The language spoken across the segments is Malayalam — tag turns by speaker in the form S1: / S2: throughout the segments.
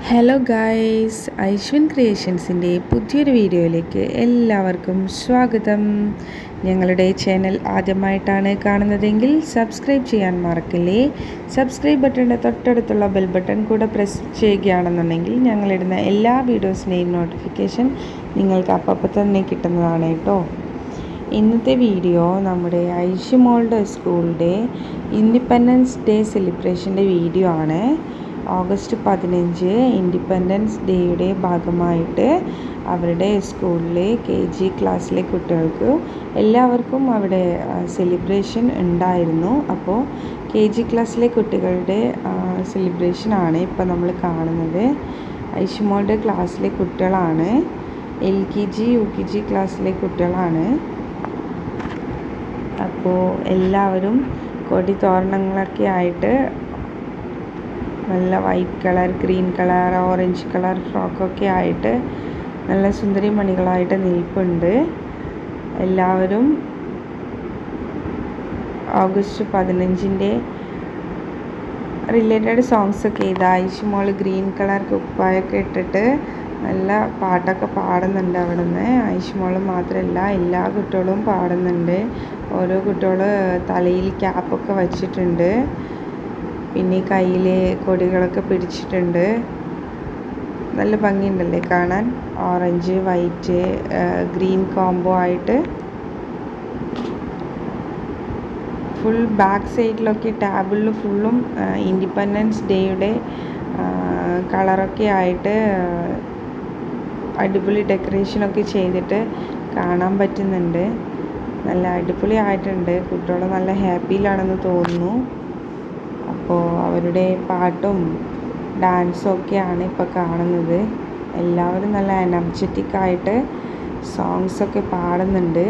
S1: ഹലോ ഗായ്സ്, ഐശ്വൻ ക്രിയേഷൻസിൻ്റെ പുതിയൊരു വീഡിയോയിലേക്ക് എല്ലാവർക്കും സ്വാഗതം. ഞങ്ങളുടെ ചാനൽ ആദ്യമായിട്ടാണ് കാണുന്നതെങ്കിൽ സബ്സ്ക്രൈബ് ചെയ്യാൻ മറക്കില്ലേ. സബ്സ്ക്രൈബ് ബട്ടണിൻ്റെ തൊട്ടടുത്തുള്ള ബെൽ ബട്ടൺ കൂടെ പ്രസ് ചെയ്യുകയാണെന്നുണ്ടെങ്കിൽ ഞങ്ങളിടുന്ന എല്ലാ വീഡിയോസിൻ്റെയും നോട്ടിഫിക്കേഷൻ നിങ്ങൾക്ക് അപ്പം തന്നെ കിട്ടുന്നതാണ് കേട്ടോ. ഇന്നത്തെ വീഡിയോ നമ്മുടെ ഐഷുമോളുടെ സ്കൂളിൻ്റെ ഇൻഡിപെൻഡൻസ് ഡേ സെലിബ്രേഷൻ്റെ വീഡിയോ ആണ്. ഓഗസ്റ്റ് 15 ഇൻഡിപെൻഡൻസ് ഡേയുടെ ഭാഗമായിട്ട് അവരുടെ സ്കൂളിലെ KG ക്ലാസ്സിലെ കുട്ടികൾക്ക് എല്ലാവർക്കും അവിടെ സെലിബ്രേഷൻ ഉണ്ടായിരുന്നു. അപ്പോൾ KG ക്ലാസ്സിലെ കുട്ടികളുടെ സെലിബ്രേഷനാണ് ഇപ്പോൾ നമ്മൾ കാണുന്നത്. ഐഷുമോളുടെ ക്ലാസ്സിലെ കുട്ടികളാണ്, LKG UKG ക്ലാസ്സിലെ കുട്ടികളാണ്. അപ്പോൾ എല്ലാവരും കൊടി തോരണങ്ങളൊക്കെ ആയിട്ട് നല്ല white colour, green colour, orange colour ഫ്രോക്കൊക്കെ ആയിട്ട് നല്ല സുന്ദരി മണികളായിട്ട് നിൽപ്പുണ്ട്. എല്ലാവരും ഓഗസ്റ്റ് 15 റിലേറ്റഡ് സോങ്സൊക്കെ ചെയ്ത് ഐഷുമോൾ ഗ്രീൻ കളർ കുപ്പായൊക്കെ ഇട്ടിട്ട് നല്ല പാട്ടൊക്കെ പാടുന്നുണ്ട്. അവിടെ നിന്ന് ഐഷുമോൾ മാത്രമല്ല എല്ലാ കുട്ടികളും പാടുന്നുണ്ട്. ഓരോ കുട്ടികൾ തലയിൽ ക്യാപ്പൊക്കെ വച്ചിട്ടുണ്ട്, പിന്നെ കയ്യിൽ കൊടികളൊക്കെ പിടിച്ചിട്ടുണ്ട്. നല്ല ഭംഗിയുണ്ടല്ലേ കാണാൻ. ഓറഞ്ച്, വൈറ്റ്, ഗ്രീൻ കോംബോ ആയിട്ട് ഫുൾ ബാക്ക് സൈഡിലൊക്കെ ടാബിളിൽ ഫുള്ളും ഇൻഡിപെൻഡൻസ് ഡേയുടെ കളറൊക്കെ ആയിട്ട് അടിപൊളി ഡെക്കറേഷനൊക്കെ ചെയ്തിട്ട് കാണാൻ പറ്റുന്നുണ്ട്. നല്ല അടിപൊളി ആയിട്ടുണ്ട്. കുട്ടികൾ നല്ല ഹാപ്പിയിലാണെന്ന് തോന്നുന്നു. അപ്പോൾ അവരുടെ പാട്ടും ഡാൻസും ഒക്കെയാണ് ഇപ്പോൾ കാണുന്നത്. എല്ലാവരും നല്ല എനർജറ്റിക്കായിട്ട് സോങ്സൊക്കെ പാടുന്നുണ്ട്.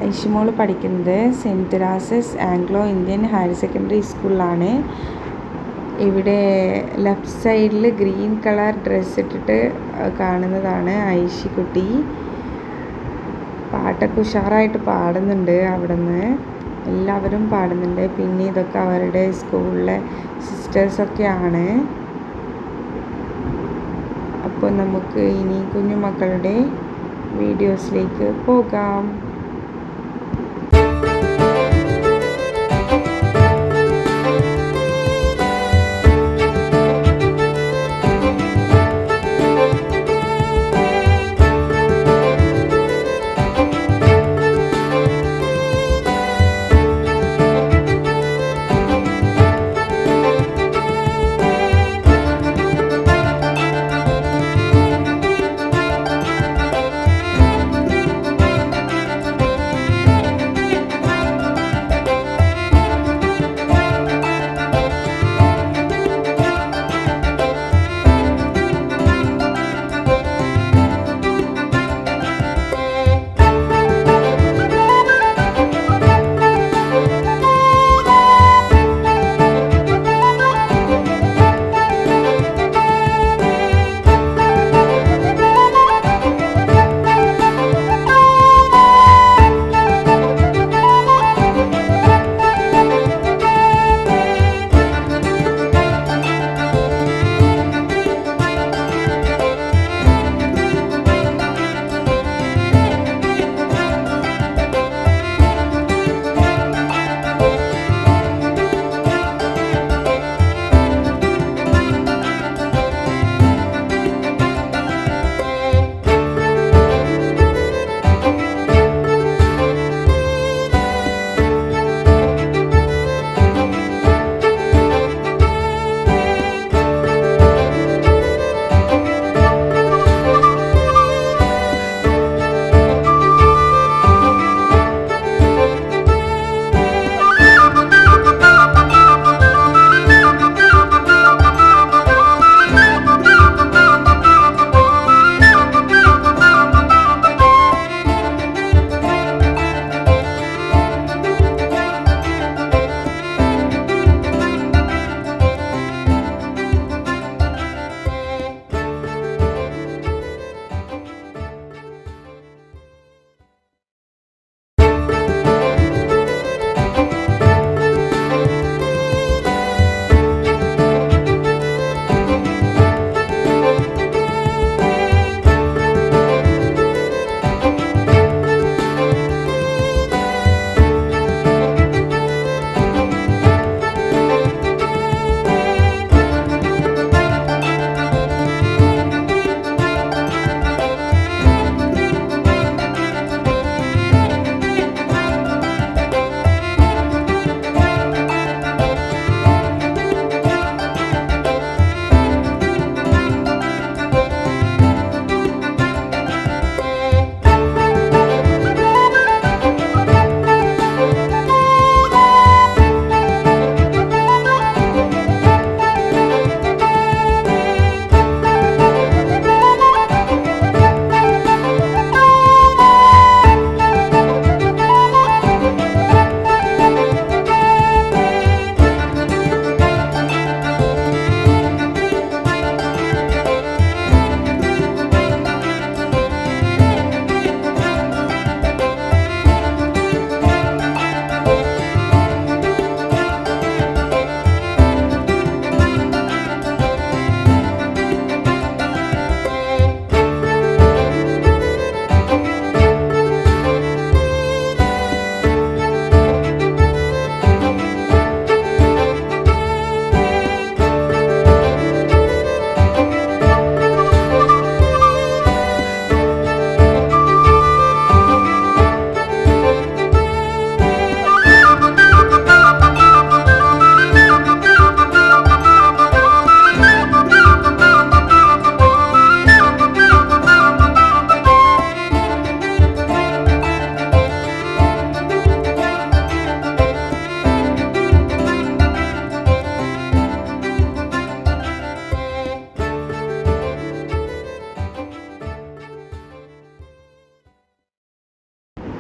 S1: ഐഷുമോൾ പഠിക്കുന്നത് cent Teresa's Anglo Indian higher secondary സ്കൂളിലാണ്. ഇവിടെ ലെഫ്റ്റ് സൈഡിൽ ഗ്രീൻ കളർ ഡ്രസ്സ് ഇട്ടിട്ട് കാണുന്നതാണ് ഐഷിക്കുട്ടി. പാട്ടൊക്കെ ഉഷാറായിട്ട് പാടുന്നുണ്ട്. അവിടെ നിന്ന് എല്ലാവരും പാടുന്നുണ്ട്. പിന്നെ ഇതൊക്കെ അവരുടെ സ്കൂളിലെ സിസ്റ്റേഴ്സൊക്കെയാണ്. അപ്പോൾ നമുക്ക് ഇനി കുഞ്ഞുമക്കളുടെ വീഡിയോസിലേക്ക് പോകാം.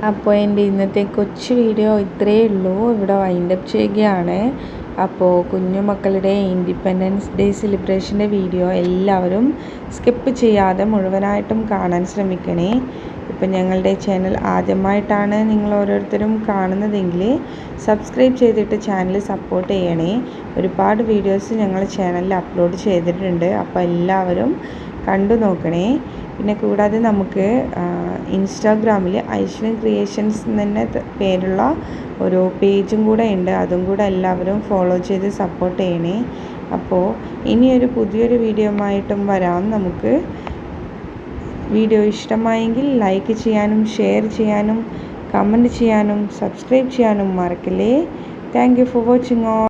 S1: അപ്പോൾ എൻ്റെ ഇന്നത്തെ കൊച്ചു വീഡിയോ ഇത്രയേ ഉള്ളൂ. ഇവിടെ വൈൻഡപ്പ് ചെയ്യുകയാണ്. അപ്പോൾ കുഞ്ഞുമക്കളുടെ ഇൻഡിപെൻഡൻസ് ഡേ സെലിബ്രേഷൻ്റെ വീഡിയോ എല്ലാവരും സ്കിപ്പ് ചെയ്യാതെ മുഴുവനായിട്ടും കാണാൻ ശ്രമിക്കണേ. ഇപ്പം ഞങ്ങളുടെ ചാനൽ ആദ്യമായിട്ടാണ് നിങ്ങൾ ഓരോരുത്തരും കാണുന്നതെങ്കിൽ സബ്സ്ക്രൈബ് ചെയ്തിട്ട് ചാനൽ സപ്പോർട്ട് ചെയ്യണേ. ഒരുപാട് വീഡിയോസ് ഞങ്ങൾ ചാനലിൽ അപ്ലോഡ് ചെയ്തിട്ടുണ്ട്. അപ്പോൾ എല്ലാവരും കണ്ടു നോക്കണേ. പിന്നെ കൂടാതെ നമുക്ക് ഇൻസ്റ്റാഗ്രാമിൽ ഐശ്വര്യൻ ക്രിയേഷൻസ് തന്നെ പേരുള്ള ഒരു പേജും കൂടെ ഉണ്ട്. അതും കൂടെ എല്ലാവരും ഫോളോ ചെയ്ത് സപ്പോർട്ട് ചെയ്യണേ. അപ്പോൾ ഇനിയൊരു പുതിയൊരു വീഡിയോയുമായിട്ടും വരാം. നമുക്ക് വീഡിയോ ഇഷ്ടമായെങ്കിൽ ലൈക്ക് ചെയ്യാനും ഷെയർ ചെയ്യാനും കമൻറ്റ് ചെയ്യാനും സബ്സ്ക്രൈബ് ചെയ്യാനും മറക്കല്ലേ. Thank you for watching all.